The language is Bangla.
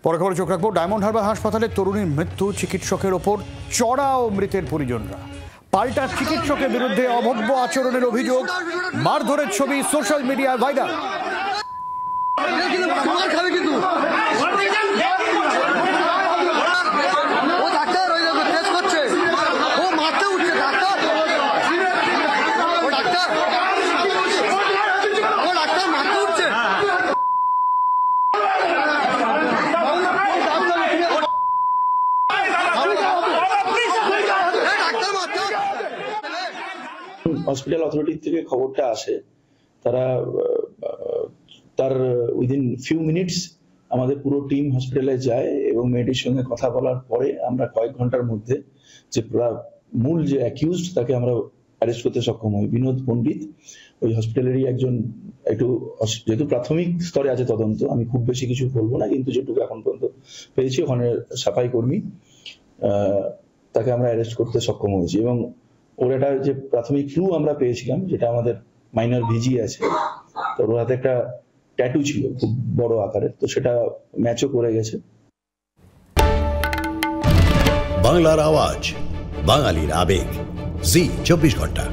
পরে খবরে চোখ রাখবো। ডায়মন্ড হারবার হাসপাতালে তরুণীর মৃত্যু, চিকিৎসকের ওপর চড়াও মৃতের পরিজনরা। পাল্টা চিকিৎসকের বিরুদ্ধে অভব্য আচরণের অভিযোগ, মারধরের ছবি সোশ্যাল মিডিয়ায় ভাইরাল। হসপিটাল অথরিটি থেকে খবরটা আসে, তারা তার উইদিন ফিউ মিনিটস আমাদের পুরো টিম হসপিটালে যায় এবং মেয়েটির সঙ্গে কথা বলার পরে আমরা কয়েক ঘন্টার মধ্যে যে মূল যে অ্যাকিউজড তাকে আমরা অ্যারেস্ট করতে সক্ষম হই। বিনোদ পণ্ডিত ওই হসপিটালেরই একজন, একটু যেহেতু প্রাথমিক স্তরে আছে তদন্ত, আমি খুব বেশি কিছু বলবো না, কিন্তু যেটুকু এখন পর্যন্ত পেয়েছি ওখানে সাফাই কর্মী, তাকে আমরা অ্যারেস্ট করতে সক্ষম হয়েছি। এবং ওর একটা যে প্রাথমিক ক্লু আমরা পেয়েছিলাম, যেটা আমাদের মাইনর ভিজি আছে, তো ওর হাতে একটা ট্যাটু ছিল খুব বড় আকারের, তো সেটা ম্যাচও করে গেছে। বাংলার আওয়াজ, বাঙালির আবেগ, জি 24 ঘন্টা।